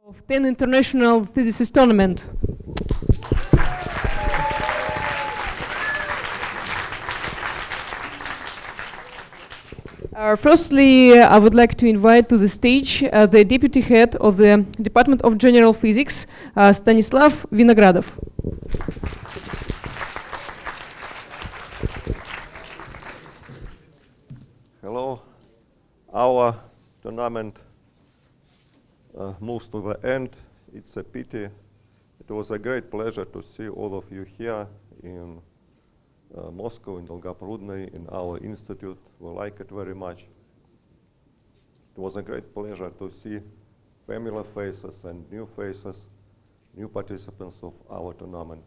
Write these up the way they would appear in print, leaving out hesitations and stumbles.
of 10 International Physicists Tournament. Firstly, I would like to invite to the stage the Deputy Head of the Department of General Physics, Stanislav Vinogradov. Hello. Our tournament moves to the end. It's a pity. It was a great pleasure to see all of you here in Moscow, in Dolgoprudny, in our institute. We like it very much. It was a great pleasure to see familiar faces and new faces, new participants of our tournament.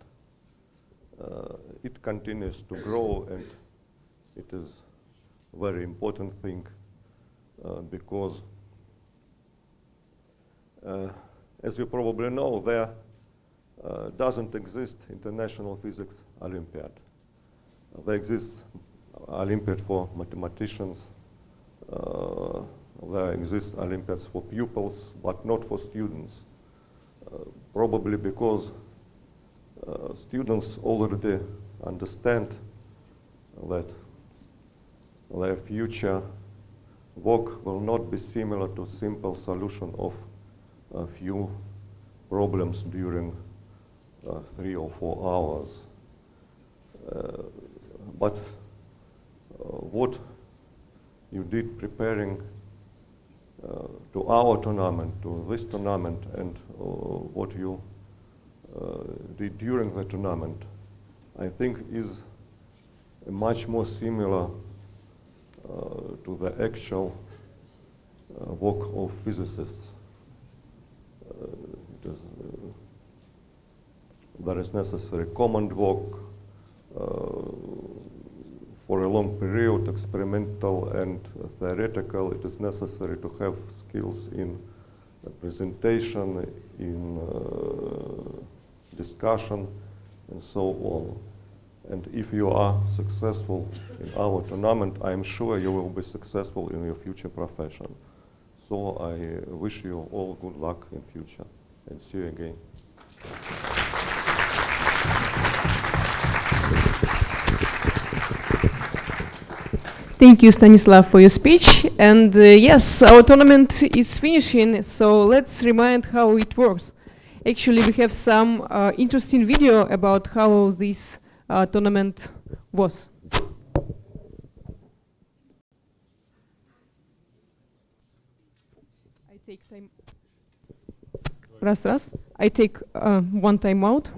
It continues to grow, and it is a very important thing because as you probably know, there doesn't exist International Physics Olympiad. There exists Olympiad for mathematicians. There exist Olympiads for pupils, but not for students. Probably because students already understand that their future work will not be similar to simple solution of a few problems during 3 or 4 hours. But what you did preparing to our tournament, to this tournament, and what you did during the tournament, I think is much more similar to the actual work of physicists. There is necessary common work for a long period, experimental and theoretical. It is necessary to have skills in presentation, in discussion, and so on. And if you are successful in our tournament, I am sure you will be successful in your future profession. So I wish you all good luck in future, and see you again. Thank you, Stanislav, for your speech. And yes, our tournament is finishing, so let's remind how it works. Actually, we have some interesting video about how this tournament was. I take time. I take one time out.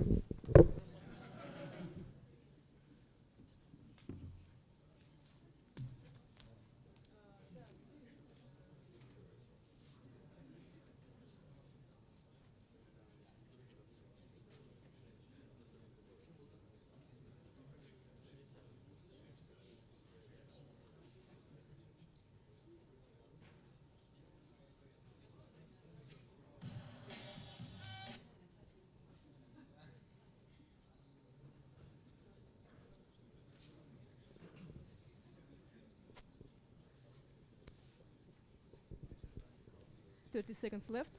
Thirty seconds left.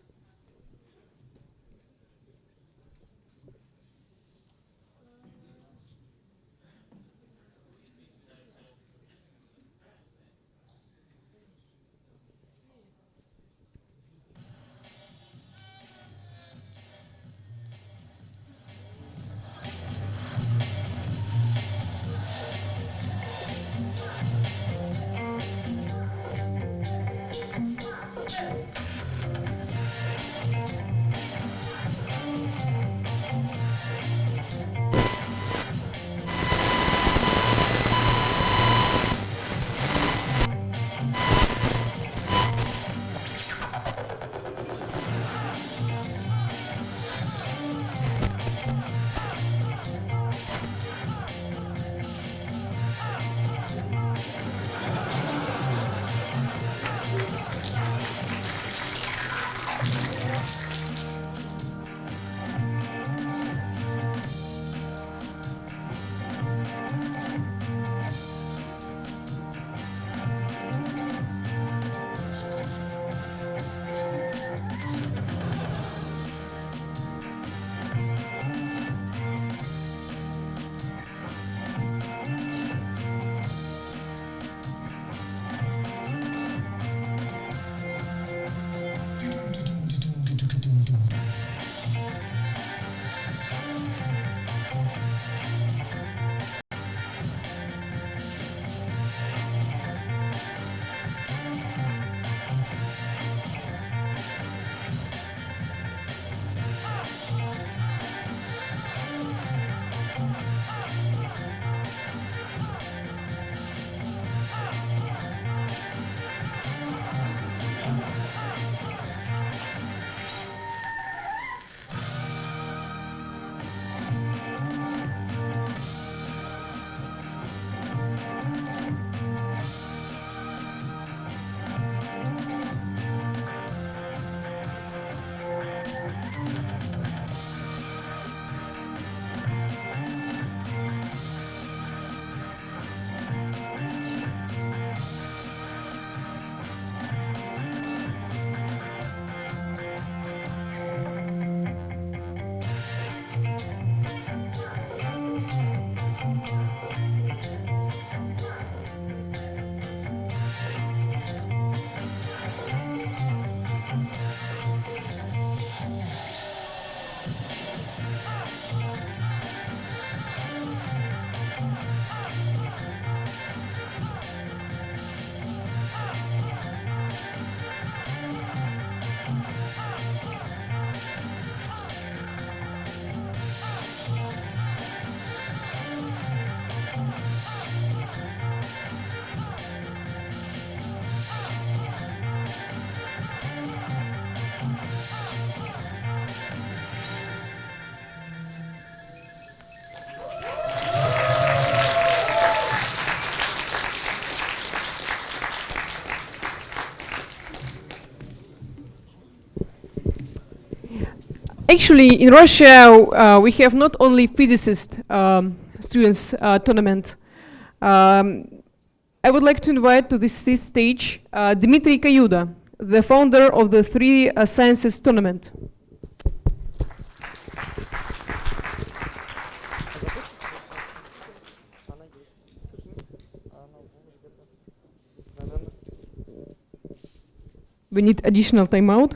Actually, in Russia, we have not only physicist students tournament. I would like to invite to this stage Dmitry Kayuda, the founder of the Three Sciences Tournament. We need additional timeout.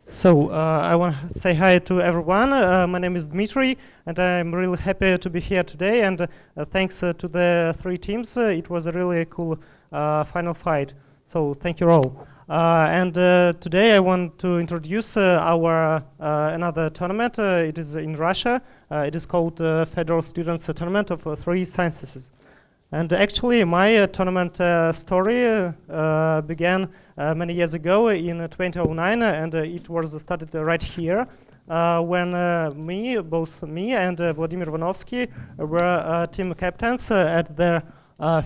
So I want to say hi to everyone. My name is Dmitry, and I'm really happy to be here today. And thanks to the three teams, it was a really cool final fight. So thank you all. And today I want to introduce our another tournament. It is in Russia. It is called Federal Students Tournament of Three Sciences. And actually, my tournament story began many years ago in 2009, and it was started right here when both me and Vladimir Ivanovsky were team captains at the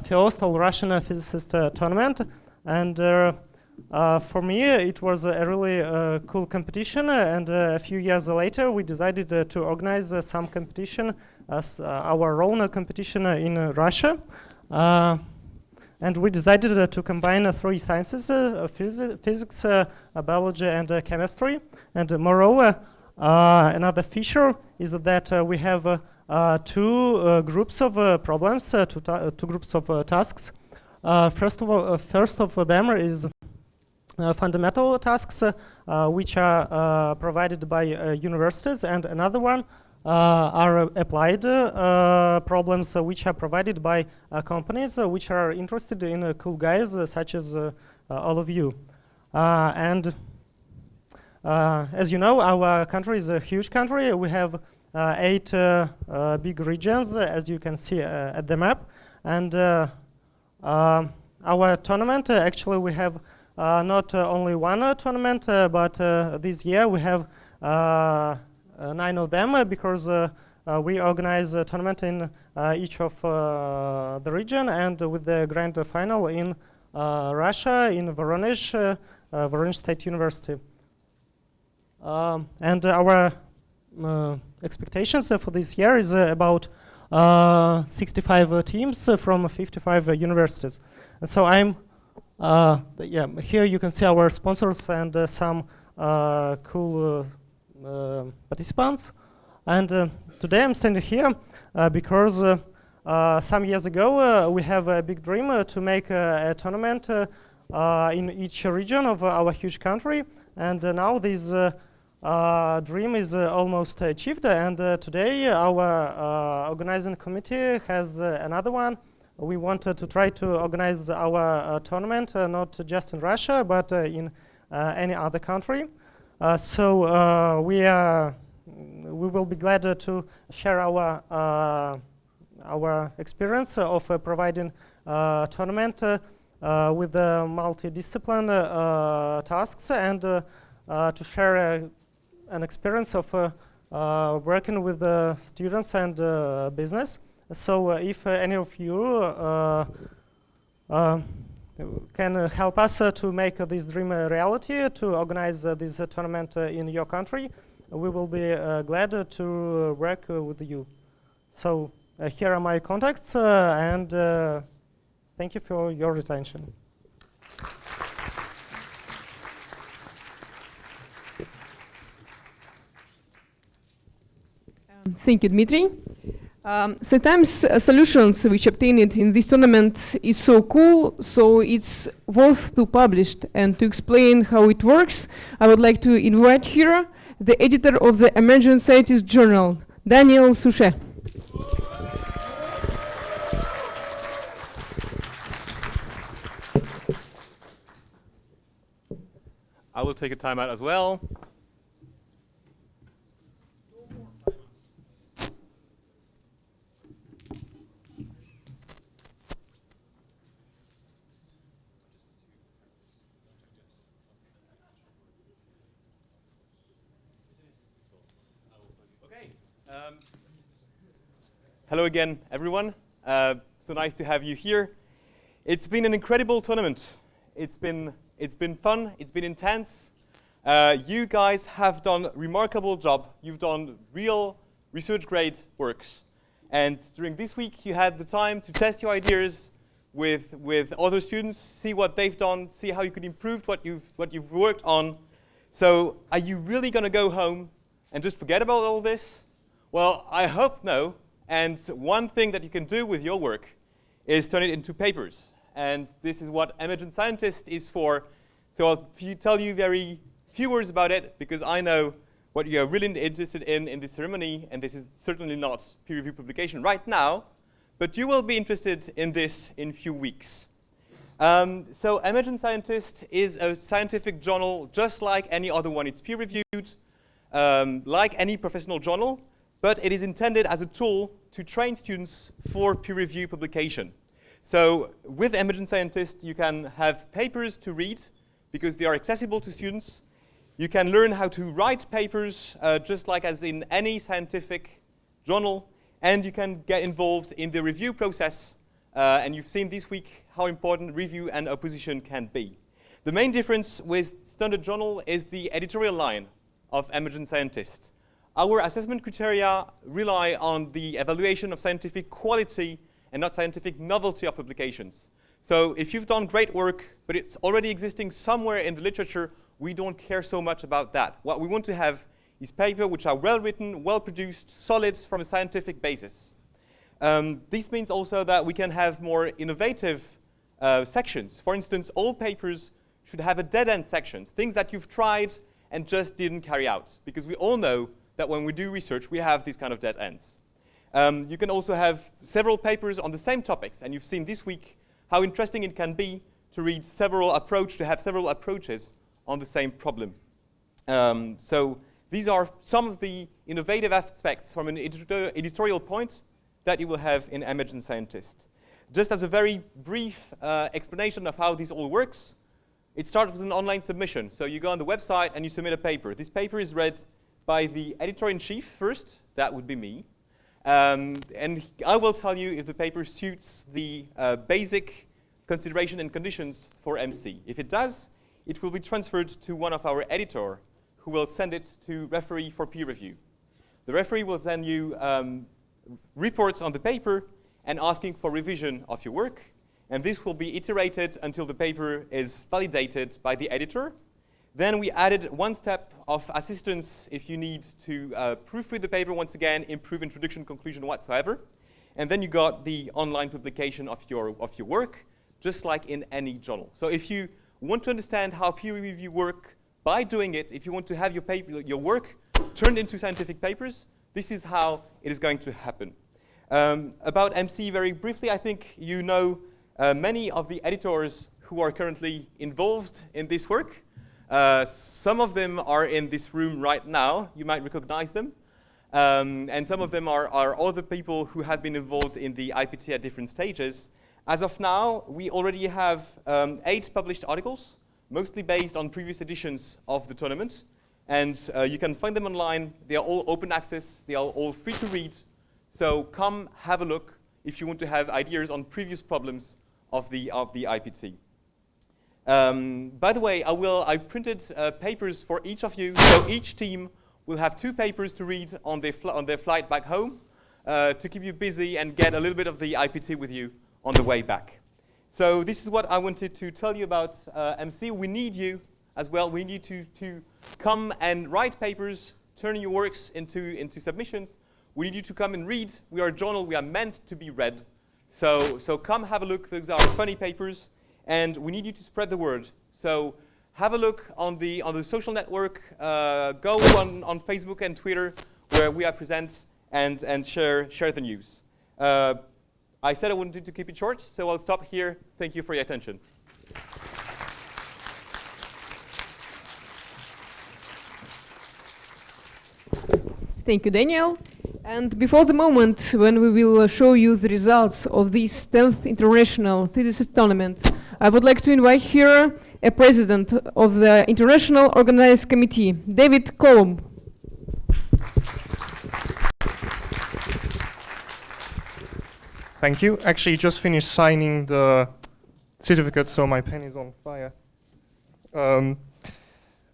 first all-Russian physicist tournament. And for me, it was a really cool competition, and a few years later, we decided to organize some competition as our own competition in Russia. And we decided to combine three sciences, physics, biology, and chemistry. And moreover, another feature is that we have two groups of problems, two groups of tasks. First of them is fundamental tasks, which are provided by universities, and another one are applied problems which are provided by companies which are interested in cool guys such as all of you. And as you know, our country is a huge country. We have 8 big regions, as you can see at the map. And our tournament, actually, we have not only one tournament, but this year we have 9 of them because we organize a tournament in each of the region, and with the grand final in Russia, in Voronezh, Voronezh State University. And our expectations for this year is about 65 teams from 55 universities. And so I'm, here you can see our sponsors and some cool participants. And today I'm standing here because some years ago we have a big dream to make a tournament in each region of our huge country. And now this dream is almost achieved. And today our organizing committee has another one. We wanted to try to organize our tournament not just in Russia, but in any other country. So we will be glad to share our experience of providing tournament with multidiscipline tasks, and to share an experience of working with students and business. So if any of you can help us to make this dream a reality, to organize this tournament in your country, we will be glad to work with you. So here are my contacts, and thank you for your attention. Thank you, Dmitry. Sometimes solutions which obtained in this tournament is so cool, so it's worth to publish. And to explain how it works, I would like to invite here the editor of the Emerging Sciences Journal, Daniel Suchet. I will take a timeout as well. hello again, everyone. So nice to have you here. It's been an incredible tournament. It's been fun. It's been intense. You guys have done a remarkable job. You've done real research-grade works. And during this week, you had the time to test your ideas with other students, see what they've done, see how you could improve what you've worked on. So are you really going to go home and just forget about all this? Well, I hope no. And one thing that you can do with your work is turn it into papers. And this is what Emergent Scientist is for. So I'll tell you very few words about it, because I know what you're really interested in this ceremony, and this is certainly not peer-reviewed publication right now, but you will be interested in this in a few weeks. So Emergent Scientist is a scientific journal just like any other one. It's peer-reviewed, like any professional journal, but it is intended as a tool to train students for peer-reviewed publication. So with Emergent Scientist, you can have papers to read because they are accessible to students. You can learn how to write papers just like as in any scientific journal, and you can get involved in the review process. And you've seen this week how important review and opposition can be. The main difference with standard journal is the editorial line of Emergent Scientist. Our assessment criteria rely on the evaluation of scientific quality and not scientific novelty of publications. So if you've done great work, but it's already existing somewhere in the literature, we don't care so much about that. What we want to have is papers which are well-written, well-produced, solid from a scientific basis. This means also that we can have more innovative sections. For instance, all papers should have a dead-end sections, things that you've tried and just didn't carry out, because we all know that when we do research, we have these kind of dead ends. You can also have several papers on the same topics, and you've seen this week how interesting it can be to have several approaches on the same problem. So these are some of the innovative aspects from an editorial point that you will have in Emergent Scientist. Just as a very brief explanation of how this all works, it starts with an online submission. So you go on the website and you submit a paper. This paper is read by the editor-in-chief first, that would be me. And I will tell you if the paper suits the basic consideration and conditions for MC. If it does, it will be transferred to one of our editors, who will send it to referee for peer review. The referee will send you reports on the paper and asking for revision of your work. And this will be iterated until the paper is validated by the editor. Then we added one step of assistance if you need to proofread the paper once again, improve introduction, conclusion, whatsoever. And then you got the online publication of your work, just like in any journal. So if you want to understand how peer review work by doing it, if you want to have your work turned into scientific papers, this is how it is going to happen. About MC, very briefly, I think you know many of the editors who are currently involved in this work. Some of them are in this room right now. You might recognize them. And some of them are other people who have been involved in the IPT at different stages. As of now, we already have 8 published articles, mostly based on previous editions of the tournament. And you can find them online. They are all open access. They are all free to read. So come have a look if you want to have ideas on previous problems of the IPT. By the way, I printed papers for each of you. So each team will have 2 papers to read on their flight back home to keep you busy and get a little bit of the IPT with you on the way back. So this is what I wanted to tell you about MC. We need you as well. We need you to come and write papers, turn your works into submissions. We need you to come and read. We are a journal. We are meant to be read. So come have a look. Those are funny papers. And we need you to spread the word. So have a look on the social network. Go on Facebook and Twitter, where we are present, and share the news. I said I wanted to keep it short, so I'll stop here. Thank you for your attention. Thank you, Daniel. And before the moment when we will show you the results of this 10th International Physicists Tournament, I would like to invite here a president of the International Organized Committee, David Colomb. Thank you. Actually, just finished signing the certificate, so my pen is on fire.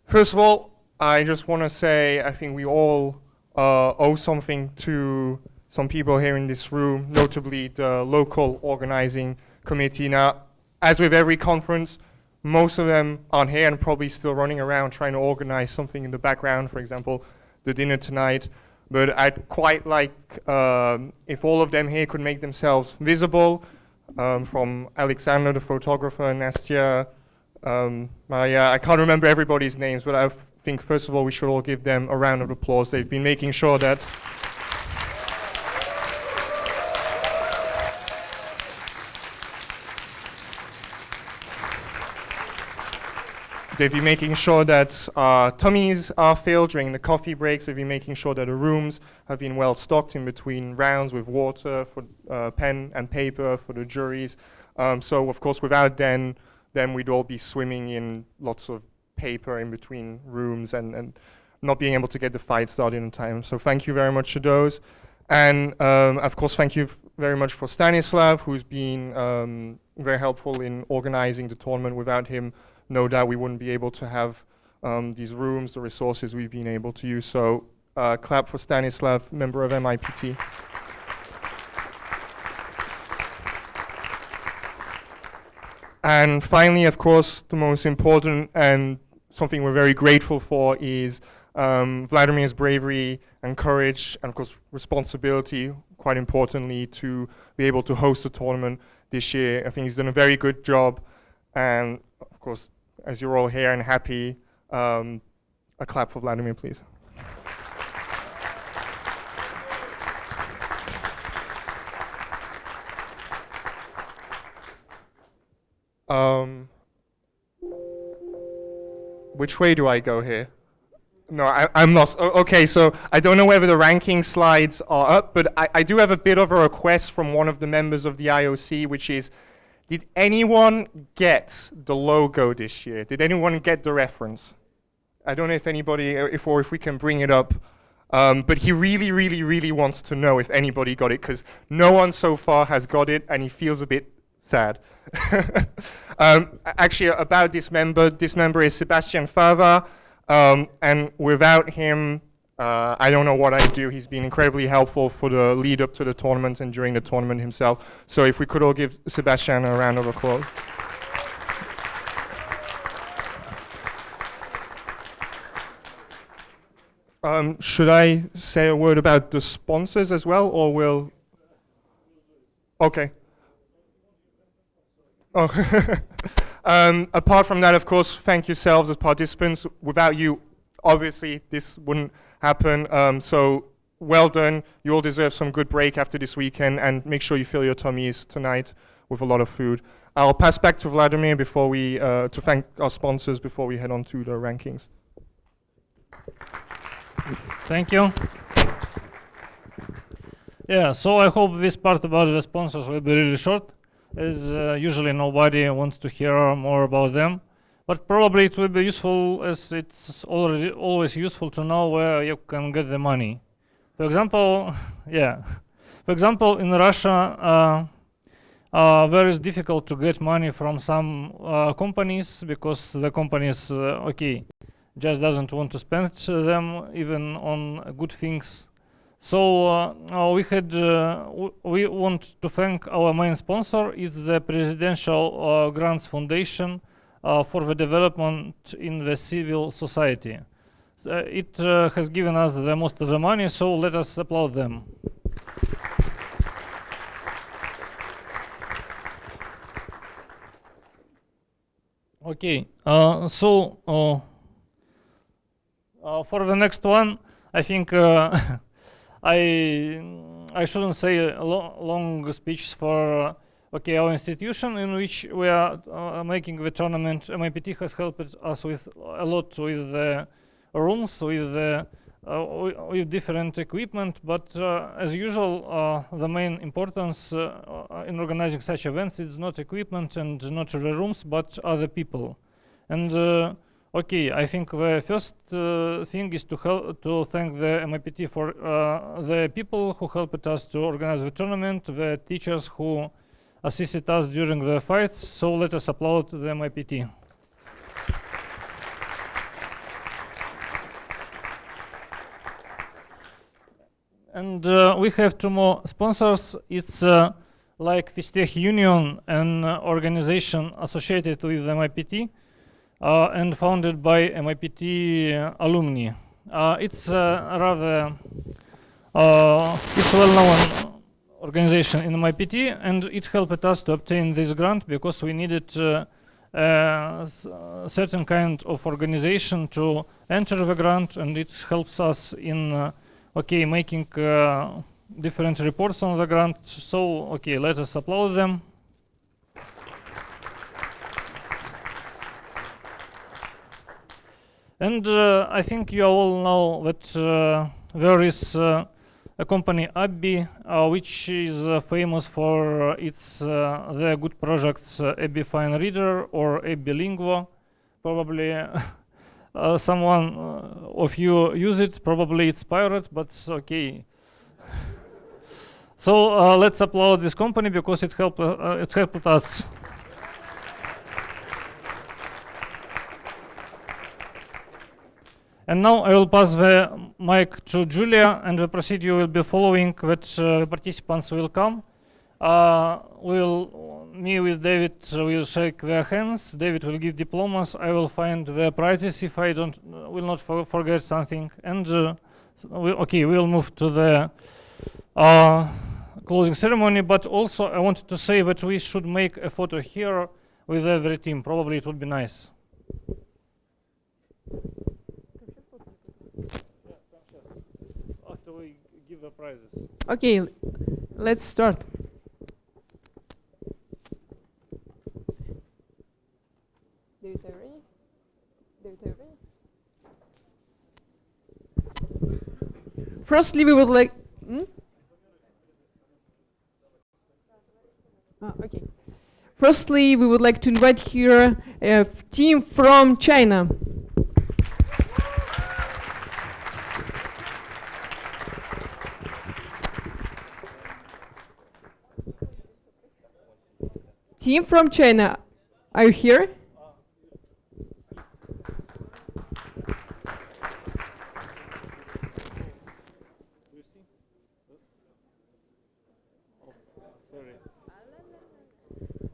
First of all, I just want to say I think we all owe something to some people here in this room, notably the local organizing committee. Now, as with every conference, most of them aren't here and probably still running around trying to organize something in the background, for example, the dinner tonight. But I'd quite like if all of them here could make themselves visible, from Alexander, the photographer, Nastia, Maria. I can't remember everybody's names, but I think first of all we should all give them a round of applause. They've been making sure that tummies are filled during the coffee breaks. They've been making sure that the rooms have been well stocked in between rounds with water, for pen and paper for the juries. So of course without them we'd all be swimming in lots of paper in between rooms and not being able to get the fight started in time. So thank you very much to those. And of course thank you very much for Stanislav, who's been very helpful in organizing the tournament. Without him, no doubt we wouldn't be able to have these rooms, the resources we've been able to use. So clap for Stanislav, member of MIPT. And finally, of course, the most important and something we're very grateful for is Vladimir's bravery and courage and, of course, responsibility, quite importantly, to be able to host the tournament this year. I think he's done a very good job. And, of course, as you're all here and happy, a clap for Vladimir, please. Which way do I go here? No, I'm lost. Okay, so I don't know whether the ranking slides are up, but I do have a bit of a request from one of the members of the IOC, which is, did anyone get the logo this year? Did anyone get the reference? I don't know if anybody, if we can bring it up. But he really, really, really wants to know if anybody got it, because no one so far has got it, and he feels a bit sad. Actually, about this member is Sebastian Fava, and without him, I don't know what I'd do. He's been incredibly helpful for the lead up to the tournament and during the tournament himself. So if we could all give Sebastian a round of applause. Should I say a word about the sponsors as well, or will? Okay. Oh. Apart from that, of course, thank yourselves as participants. Without you, obviously, this wouldn't happen. So well done. You all deserve some good break after this weekend, and make sure you fill your tummies tonight with a lot of food. I'll pass back to Vladimir before we to thank our sponsors before we head on to the rankings. Thank you. Yeah, so I hope this part about the sponsors will be really short, as usually nobody wants to hear more about them. But probably it will be useful, as it's already always useful to know where you can get the money. For example, yeah. For example, in Russia, very difficult to get money from some companies, because the companies, just doesn't want to spend them even on good things. So we want to thank our main sponsor, is the Presidential Grants Foundation for the development in the civil society. It has given us the most of the money, so let us applaud them. Okay, for the next one, I think I shouldn't say a long speech for our institution in which we are making the tournament. MIPT has helped us with a lot with the rooms, with different equipment, but as usual, the main importance in organizing such events is not equipment and not the rooms, but other people. And Okay, I think the first thing is to thank the MIPT for the people who helped us to organize the tournament, the teachers who assisted us during the fights. So let us applaud the MIPT. And we have two more sponsors. It's like Fistech Union, an organization associated with MIPT and founded by MIPT alumni. It's rather it's well-known organization in MIPT, and it helped us to obtain this grant because we needed certain kind of organization to enter the grant, and it helps us in making different reports on the grant. So let us applaud them. And I think you all know that there is a company Abby, which is famous for its the good projects Abby Fine Reader or Abby Lingua. Probably someone of you use it. Probably it's pirate, but it's okay. So let's applaud this company because it helped us. And now I will pass the mic to Julia, and the procedure will be following that the participants will come. Me with David will shake their hands. David will give diplomas. I will find the prizes if I will not forget something. And we'll move to the closing ceremony. But also I wanted to say that we should make a photo here with every team. Probably it would be nice. After we give the prizes. Okay, let's start. David, are you ready? David, are you ready? Firstly, we would like. Okay. Firstly, we would like to invite here a team from China. Team from China, are you here?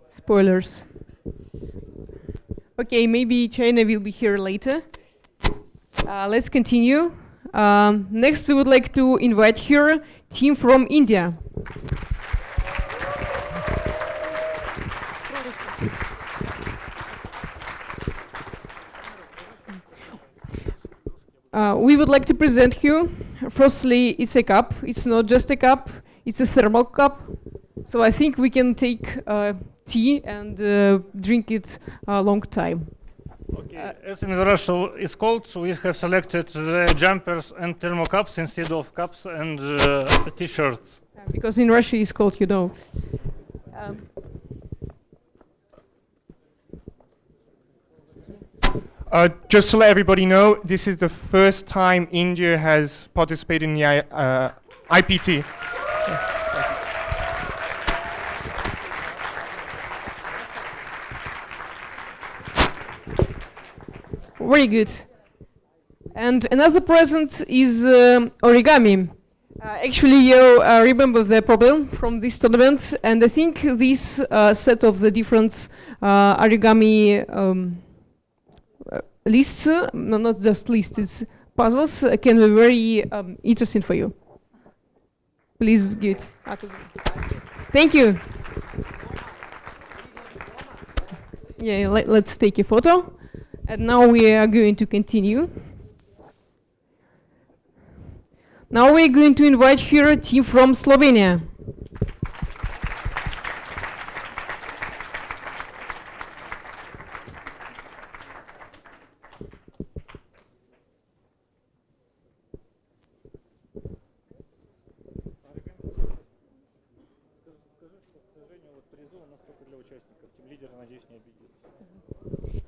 Spoilers. Okay, maybe China will be here later. Let's continue. Next, we would like to invite here team from India. We would like to present you. Firstly, it's a cup. It's not just a cup. It's a thermal cup. So I think we can take tea and drink it a long time. Okay. As in Russia it's cold, so we have selected the jumpers and thermocups instead of cups and t-shirts. Because in Russia it's cold, you know. Just to let everybody know, this is the first time India has participated in the IPT. Very good. And another present is origami. Actually, you remember the problem from this tournament, and I think this set of the different origami lists, no, not just lists, it's puzzles, can be very interesting for you. Please give it. Thank you. Yeah, let's take a photo. And now we are going to continue. Now we're going to invite here a team from Slovenia.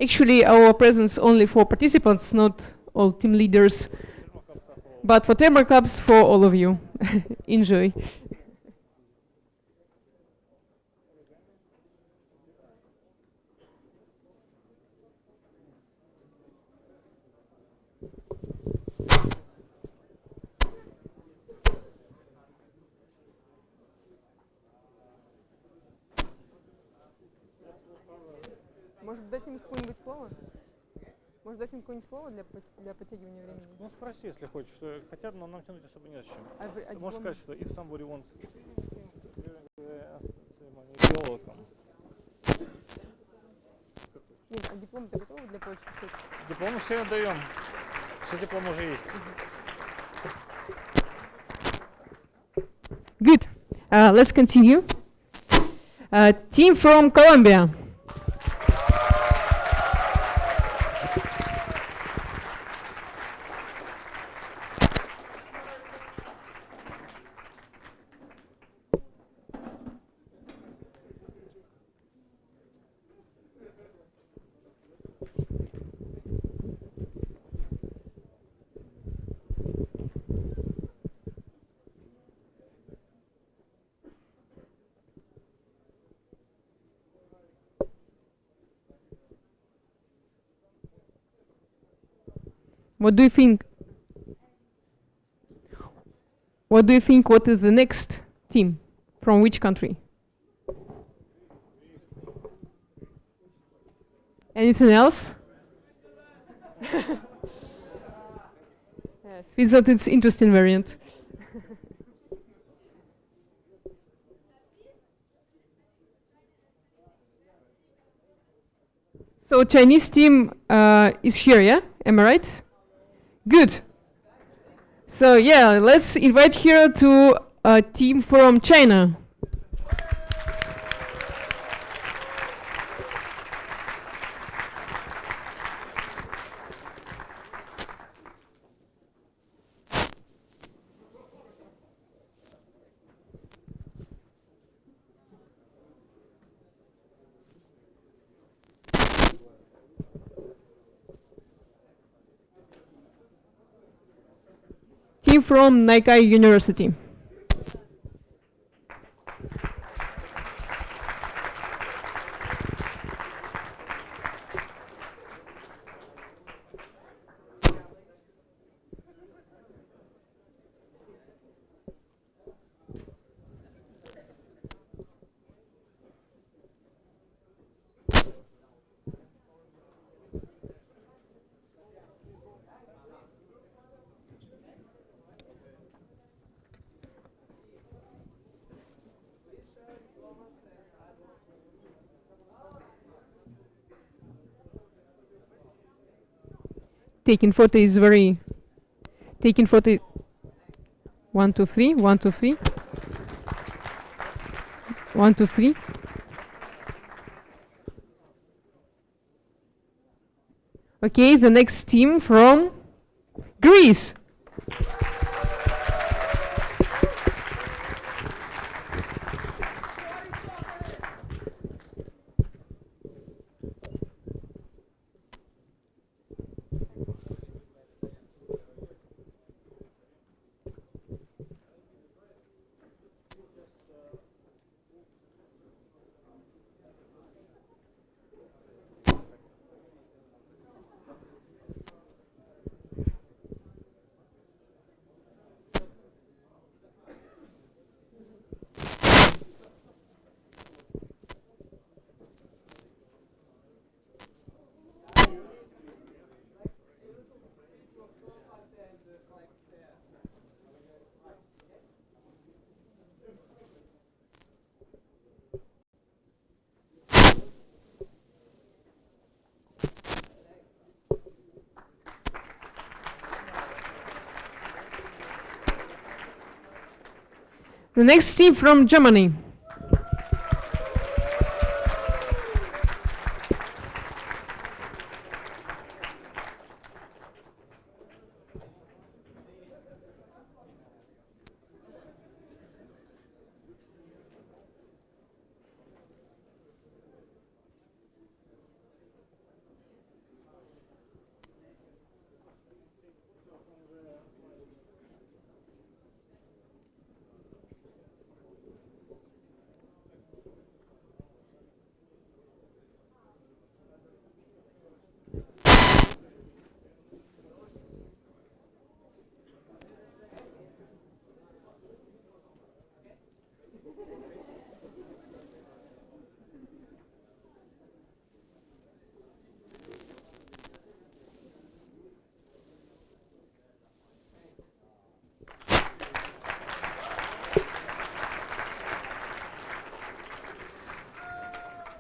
Actually, our presence only for participants, not all team leaders, but for thermal cups for all of you. Enjoy. Может дать им какое-нибудь слово? Может дать им какое-нибудь слово для подтягивания времени? Ну, спроси, если хочешь. Хотят, но нам тянуть особо не с чем. Ты можешь сказать, что if somebody wants Нет, а диплом-то готовы для почты? Дипломы все отдаем. Все дипломы уже есть. Good. Let's continue. Team from Colombia. What do you think? What do you think? What is the next team? From which country? Anything else? Yes, Switzerland is interesting variant. So Chinese team is here, yeah? Am I right? Good. So yeah, let's invite here to a team from China. Team from Nankai University. Taking photo is very. Taking photo. 1, 2, 3. 1, 2, 3. 1, 2, 3. Okay, the next team from Greece. The next team from Germany.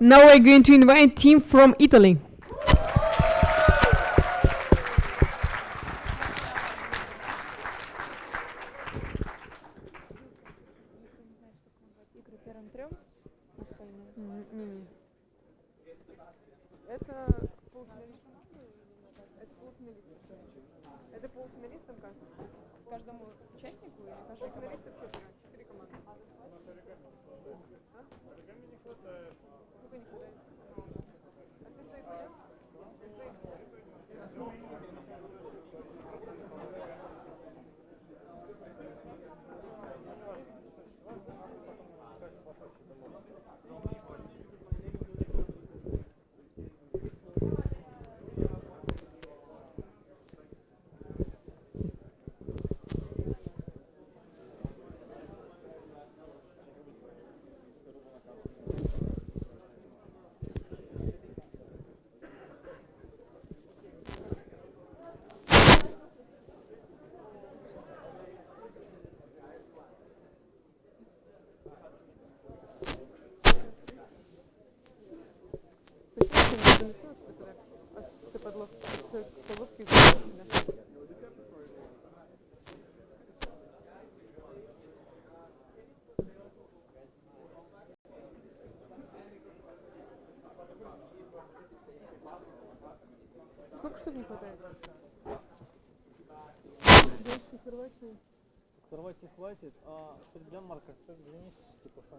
Now we're going to invite team from Italy. Каждому участнику или каждому финалисту 4 команды? Сколько штук не хватает? Хорватии хватит, а что для Марка, что вернись, типа, что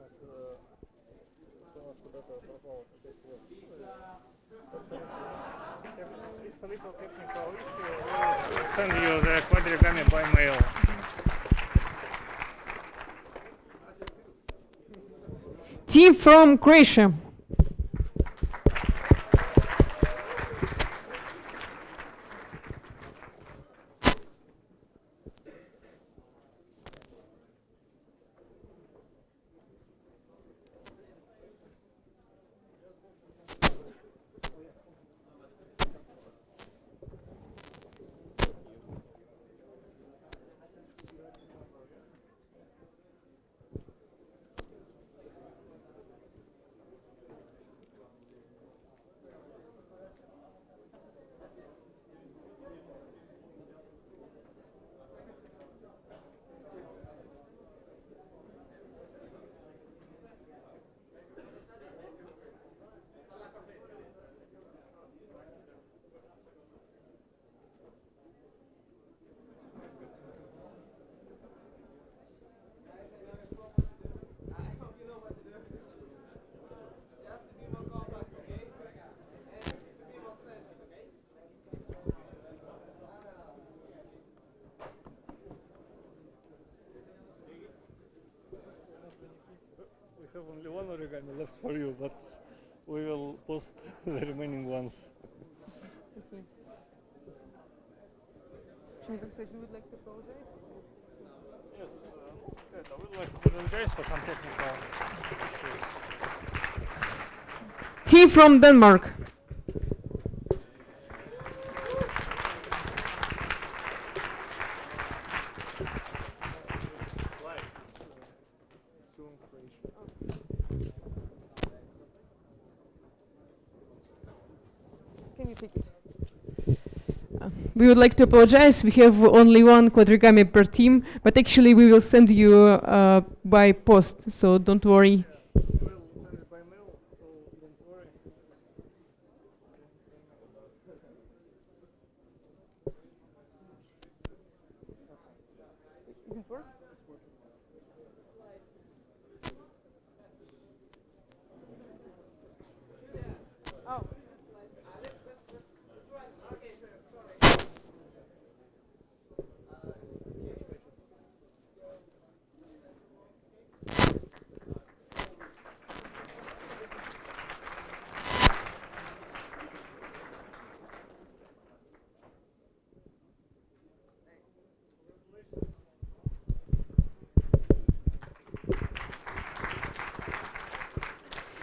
у нас куда-то пропало. It's a little technical issue. We'll send you the quadrigami by mail. Team from Croatia. We have only one origami left for you, but we will post the remaining ones. Okay. Said you would like to apologize? Yes, I would like to apologize for some technical issues. Team from Denmark. Can you take it? We would like to apologize. We have only one quadrigami per team, but actually we will send you by post, so don't worry. We'll send it by mail, so don't worry. Is it work? Oh.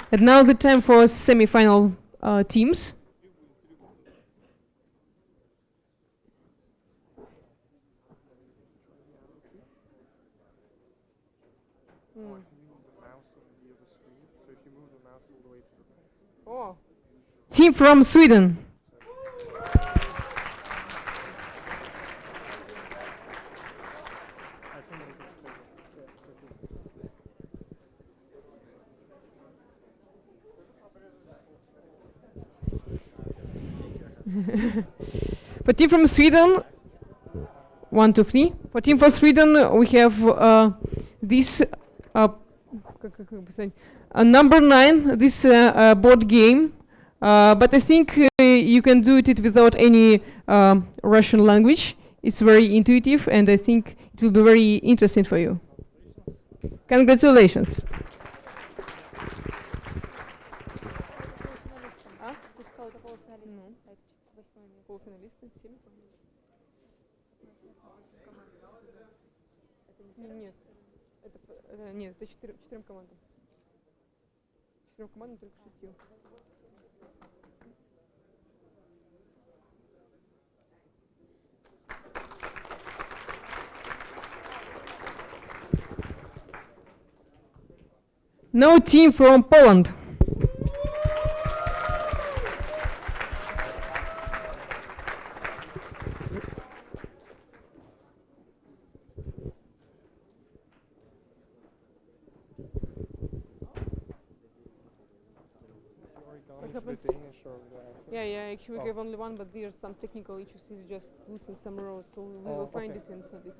And now the time for semi-final teams. Or I can move the mouse on the other screen. So if you move the mouse all the way to the right. Oh. Team from Sweden. For team from Sweden, 1, 2, 3. For team from Sweden, we have this number 9. This board game, but I think you can do it without any Russian language. It's very intuitive, and I think it will be very interesting for you. Congratulations. А? Ты сказала, это полуфиналист. Ну. А это 8-е место. Полуфиналисты, 7. Нет, нет, это 4 командам. 4 командам только 6. No team from Poland. What happened? Yeah, actually we have only one, but there's some technical issues. He's just losing some rows, so we will find it and send it.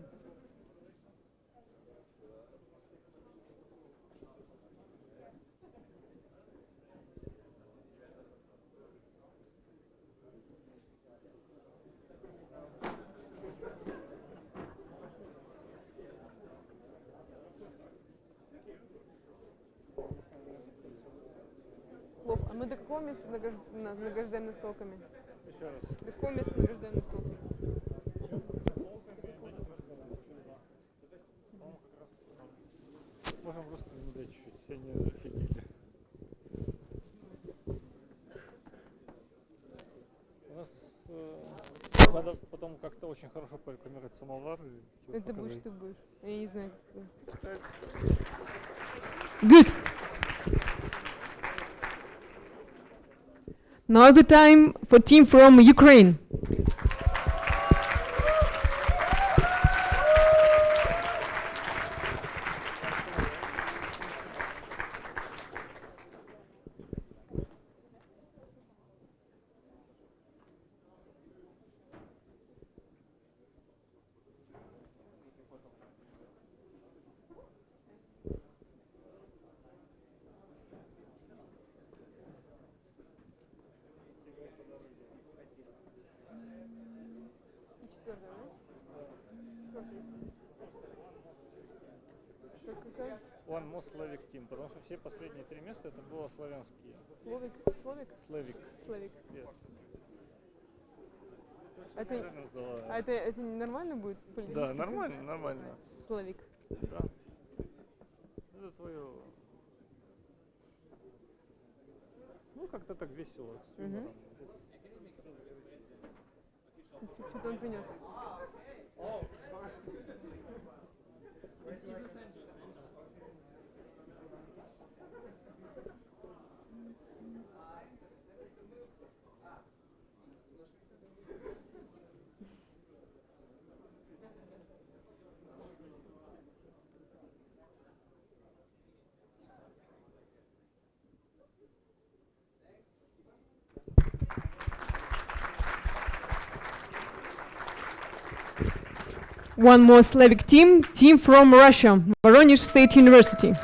Плохо. А мы до какого места награждаем настолками? Еще раз. До какого места награждаем настолками? Можем просто внедрять чуть-чуть, все не офигели. У нас надо потом как-то очень хорошо порекламировать самовар. И Это будешь показать. ты будешь. Я не знаю, как ты. Так. Good. Now the time for team from Ukraine. One more Slavic team, потому что все последние 3 места это было славянские. Словик? Slavic. Славик. Yes. Это нормально будет? Да, нормально. Славик. Да. Это твое. Ну, как-то так весело. С юмором. Что-то он принес. One more Slavic team from Russia, Voronezh State University.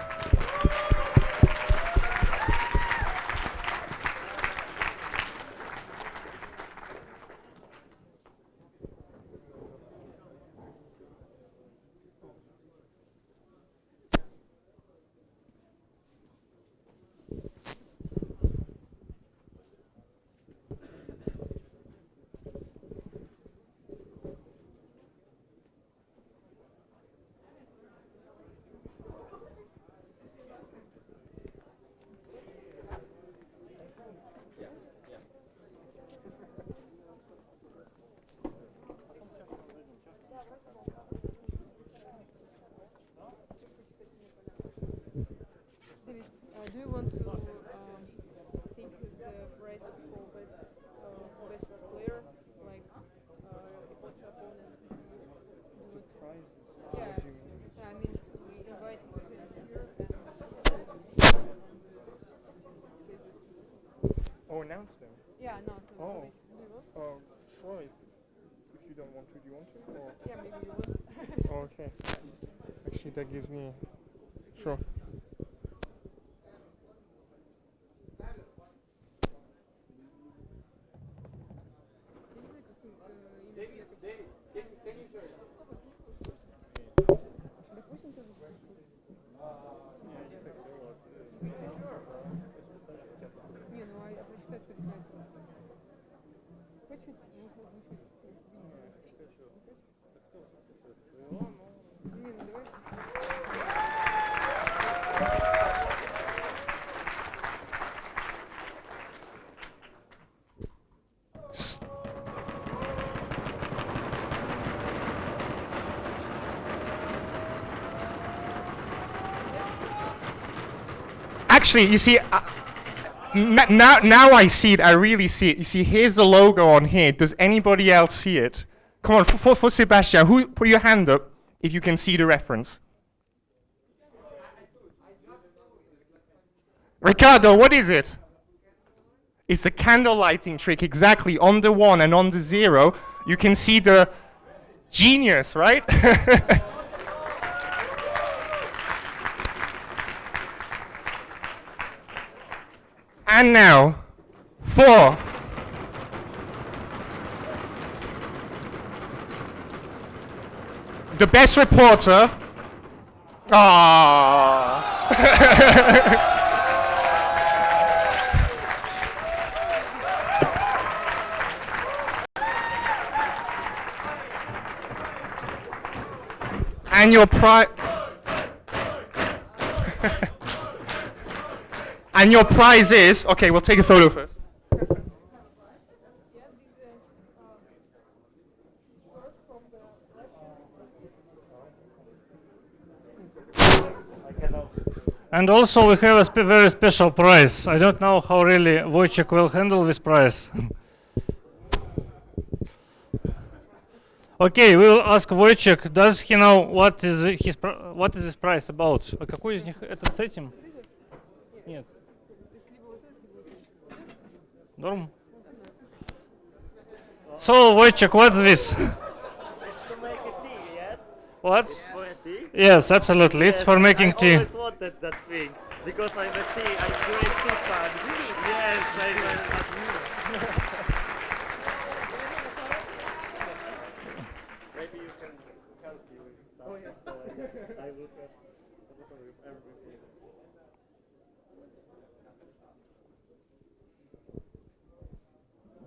Yeah, no. So Oh. do you want? Sure. If you don't want to, do you want to? Or? Yeah, maybe you want. Okay. Actually, that gives me. Sure. Не, ну а прочитай, что ребята. Хочет? Не, ну давай. Actually, you see, now I see it. I really see it. You see, here's the logo on here. Does anybody else see it? Come on, for Sebastian, who put your hand up if you can see the reference. Ricardo, what is it? It's a candle lighting trick, exactly. On the 1 and on the 0, you can see the genius, right? And now, for the best reporter. And your and your prize is, okay, we'll take a photo first. And also we have a very special prize. I don't know how really Wojciech will handle this prize. Okay, we will ask Wojciech, does he know what is this prize about? А какой из них этот с этим? Нет. Норм? So, Wojciech, what's this? To make a tea, yes? What? For a tea? Yes, absolutely. It's for making I tea. always wanted that thing because I'm a tea. I'm great tea fan. Yes, I Maybe you can help me with something. So I will have with everything.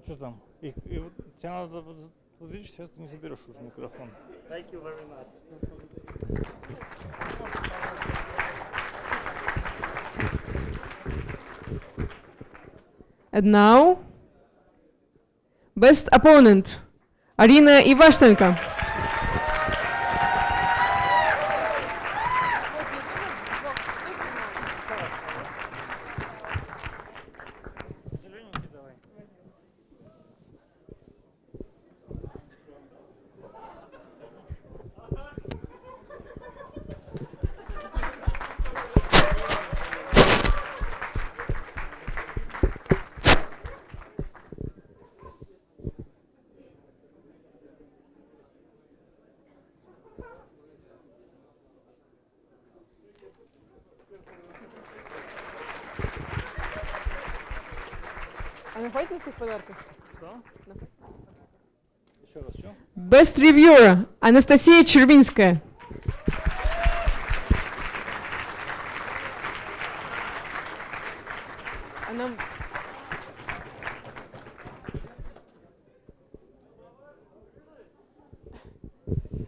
Что там? И вот тебе надо, вот видишь, сейчас ты не заберешь уже микрофон. Thank you very much. And now, best opponent, Arina Ivashchenko. А находит на всех подарках? Что? Еще раз, что? Best reviewer, Анастасия Червинская. Она...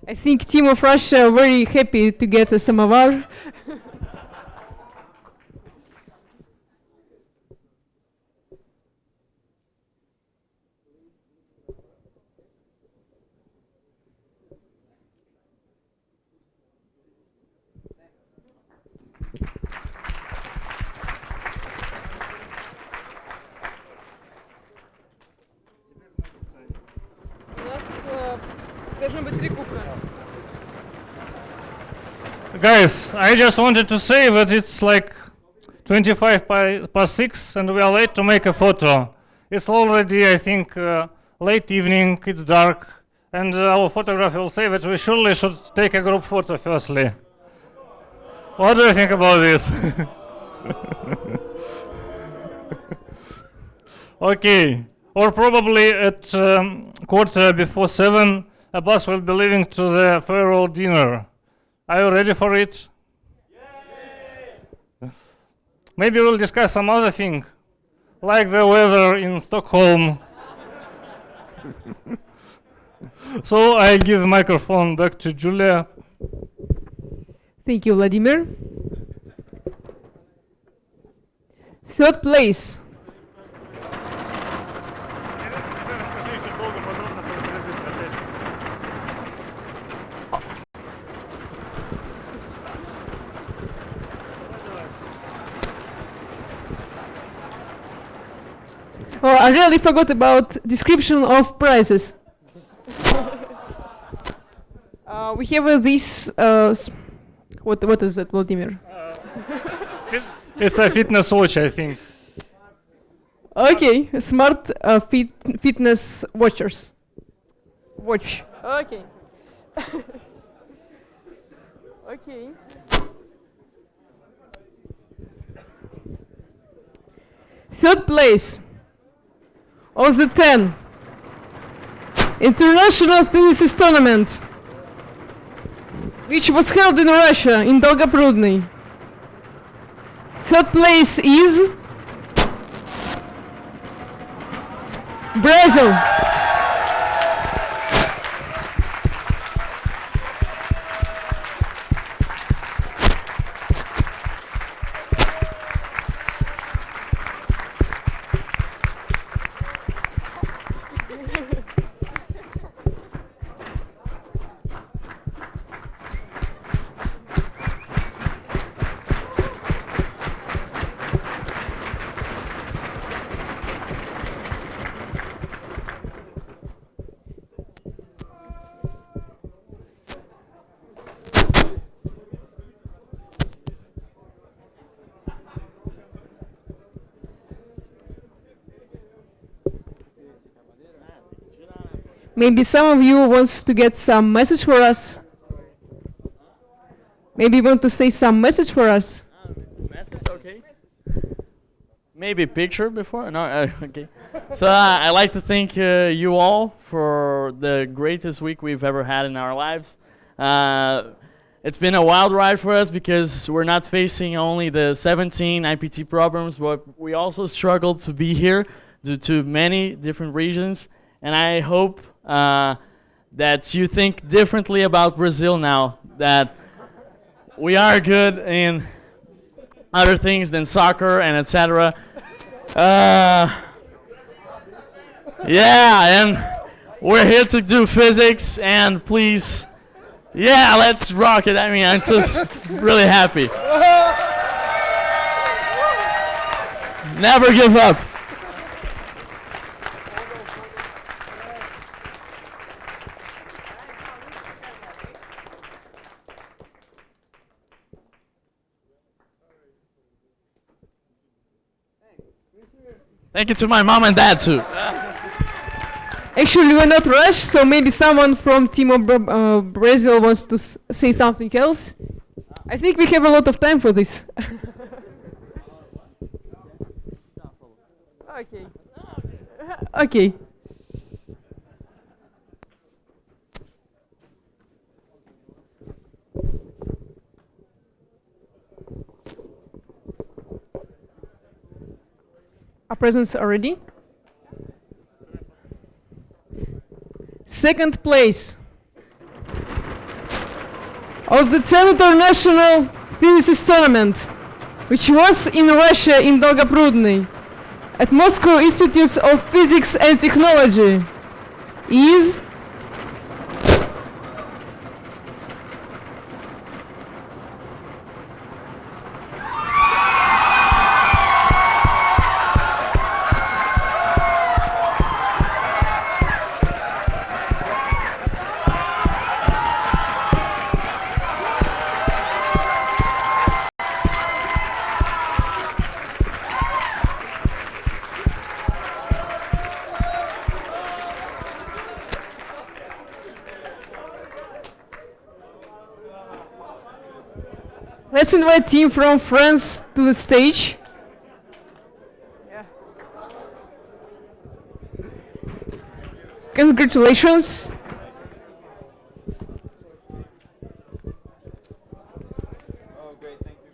I think team of Russia very happy to get a samovar. У нас должно быть 3 кубка. Guys, I just wanted to say that it's like 25 past 6 and we are late to make a photo. It's already, I think, late evening, it's dark, and our photographer will say that we surely should take a group photo firstly. What do you think about this? Okay, or probably at quarter before 7, a bus will be leaving to the farewell dinner. Are you ready for it? Maybe we'll discuss some other thing, like the weather in Stockholm. So I give the microphone back to Julia. Thank you, Vladimir. Third place. Oh, I really forgot about description of prizes. We have this. What is that, Vladimir? It's a fitness watch, I think. Okay, smart fitness watchers. Watch. Okay. Okay. Third place of the 10 International Physicists Tournament, which was held in Russia, in Dolgoprudny. Third place is Brazil. Maybe some of you wants to get some message for us. Maybe you want to say some message for us. Message, okay. Maybe picture before? No, okay. So I'd like to thank you all for the greatest week we've ever had in our lives. It's been a wild ride for us because we're not facing only the 17 IPT problems, but we also struggled to be here due to many different reasons. And I hope that you think differently about Brazil now, that we are good in other things than soccer and etc. Yeah, and we're here to do physics, and please, yeah, let's rock it. I mean, I'm just really happy. Never give up. Thank you to my mom and dad too. Actually, we're not rushed, so maybe someone from team of Brazil wants to say something else. I think we have a lot of time for this. Okay. Okay. Our presents are ready. Second place of the 10th International Physicists Tournament, which was in Russia, in Dolgoprudny, at Moscow Institute of Physics and Technology, is Let's invite team from France to the stage. Yeah. Congratulations. Oh, great, thank you.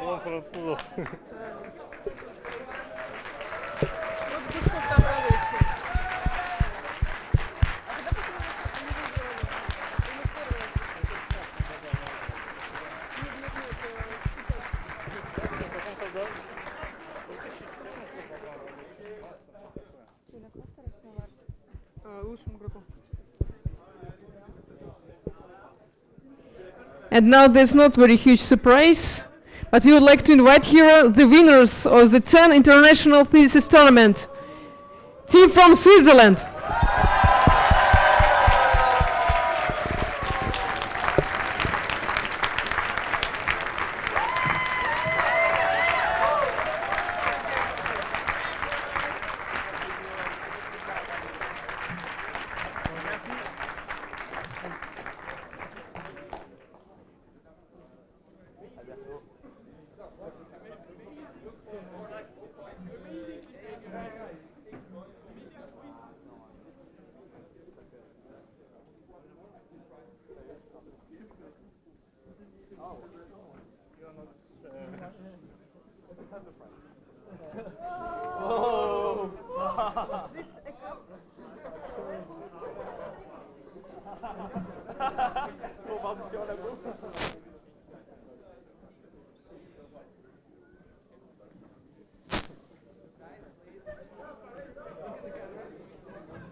Вот Гучков там радуется. А когда последний раз они выиграли? Или в первый раз? Нет, лучшему игроку. And now there's not very huge surprise, but we would like to invite here the winners of the 10 International Physicists Tournament. Team from Switzerland.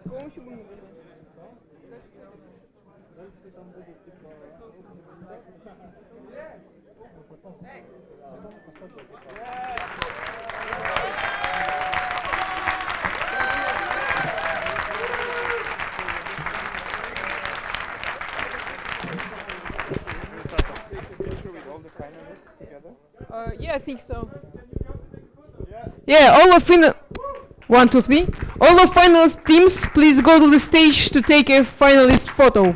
Кого еще будем играть? Yeah, I think so. Yeah, all of final 1, 2, 3. All of finalist teams, please go to the stage to take a finalist photo.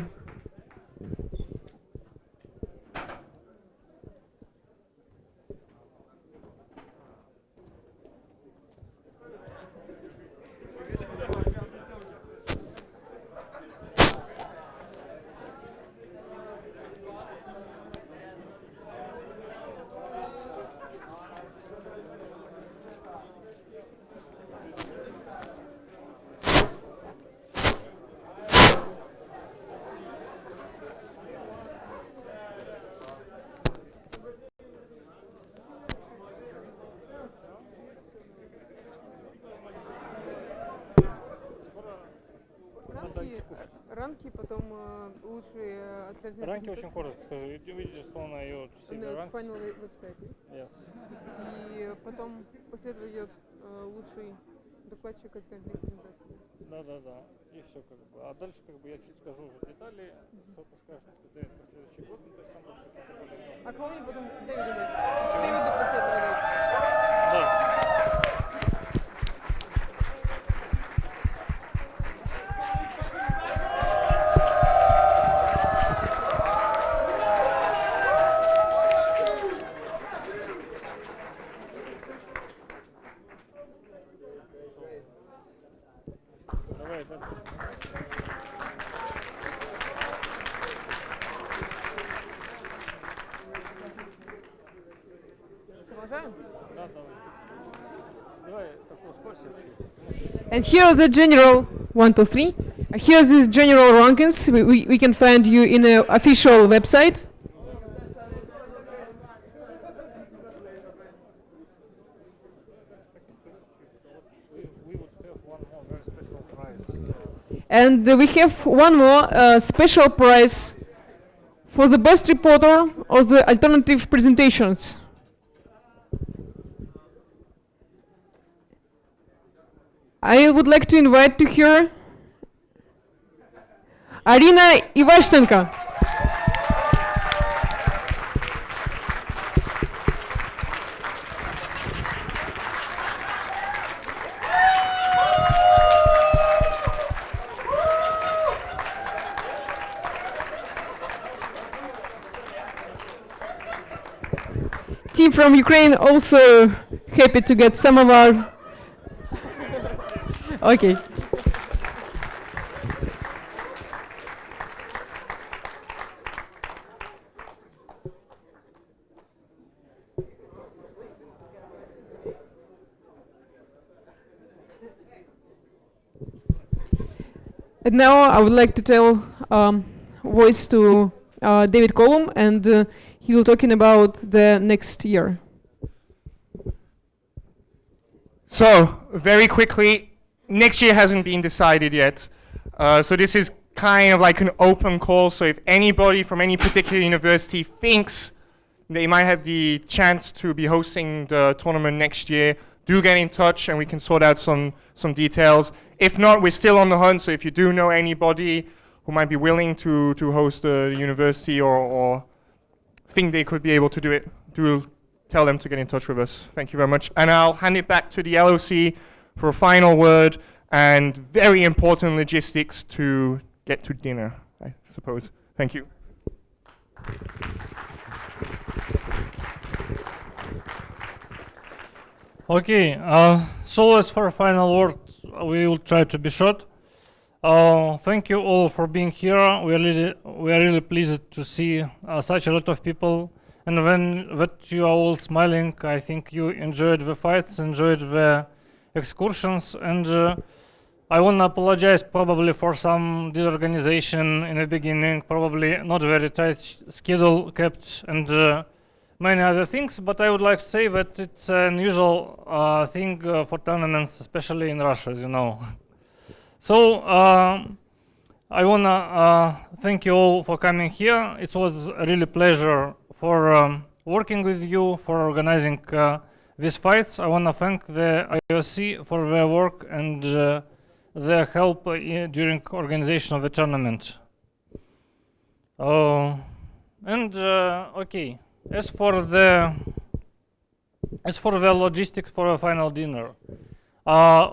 Ранки, потом лучшие атлеты. Ранки очень коротко, скажи. Видишь, что она ее все На ранки. final веб-сайте. Yes. И потом после этого идет лучший докладчик контентной презентации. Да. И все как бы. А дальше как бы я чуть скажу уже детали, что ты скажешь, когда это следующий год, ну, то есть там будет какие-то более. А кого мне потом Дэвиду дать? Дэвиду после этого дать? Да. Давай, да. Продолжаем? Да, давай. Давай такой ускорься чуть. And here are the general 1, 2, 3. Here's the general rankings. We can find you in the official website. And we have one more special prize for the best reporter of the alternative presentations. I would like to invite to her Arina Ivashchenko. Team from Ukraine also happy to get some of our okay. And now I would like to tell voice to David Colum, and he will talking about the next year. So, very quickly, next year hasn't been decided yet. So this is kind of like an open call. So if anybody from any particular university thinks they might have the chance to be hosting the tournament next year, do get in touch and we can sort out some details. If not, we're still on the hunt. So if you do know anybody who might be willing to host the university or think they could be able to do it, do tell them to get in touch with us. Thank you very much. And I'll hand it back to the LOC for a final word and very important logistics to get to dinner, I suppose. Thank you. Okay, so as for final word, we will try to be short. Thank you all for being here. We are really pleased to see such a lot of people. And when that you are all smiling, I think you enjoyed the fights, enjoyed the excursions, and I want to apologize probably for some disorganization in the beginning, probably not very tight schedule kept, and many other things, but I would like to say that it's an unusual thing for tournaments, especially in Russia, as you know. So I want to thank you all for coming here. It was a really pleasure for working with you, for organizing these fights. I want to thank the IOC for their work and their help during organization of the tournament. Okay, as for the logistics for a final dinner,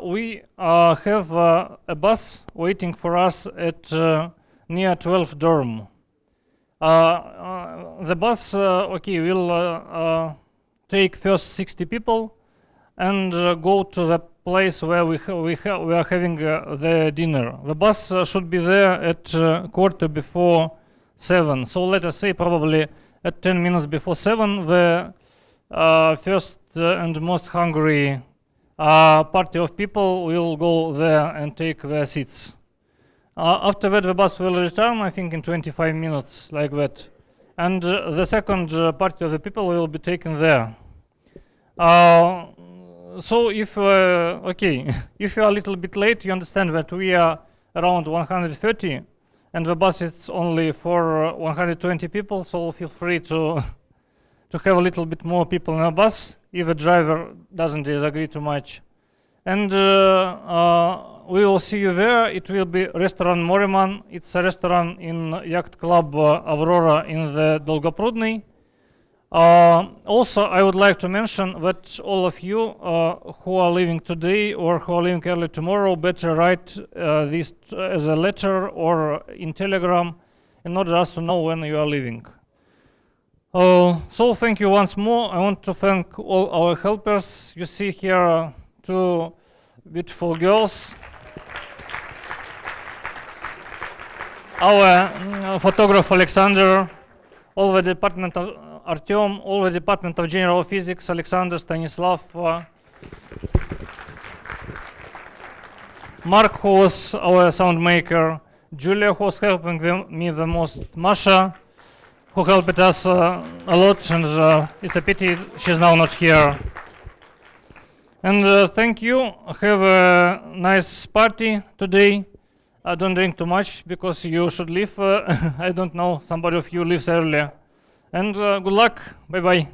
we have a bus waiting for us at near 12 dorm. The bus, will take first 60 people and go to the place where we are having the dinner. The bus should be there at 7:15. So let us say probably at 10 minutes before 7, the first and most hungry party of people will go there and take their seats. After that, the bus will return, I think in 25 minutes, like that. And the second party of the people will be taken there. So if, if you are a little bit late, you understand that we are around 130, and the bus is only for 120 people, so feel free to have a little bit more people in a bus, if the driver doesn't disagree too much. And we will see you there. It will be restaurant Moriman. It's a restaurant in Yacht Club Aurora in the Dolgoprudny. Also, I would like to mention that all of you who are leaving today or who are leaving early tomorrow, better write this as a letter or in Telegram in order us to know when you are leaving. So thank you once more. I want to thank all our helpers. You see here two beautiful girls. Our photographer Alexander, all the department of Artyom, all the department of general physics, Alexander, Stanislav. Mark, who was our sound maker, Julia, who was helping me the most, Masha, who helped us a lot, and it's a pity she's now not here. And thank you. Have a nice party today. Don't drink too much because you should leave. I don't know, somebody of you leaves early. And good luck. Bye-bye.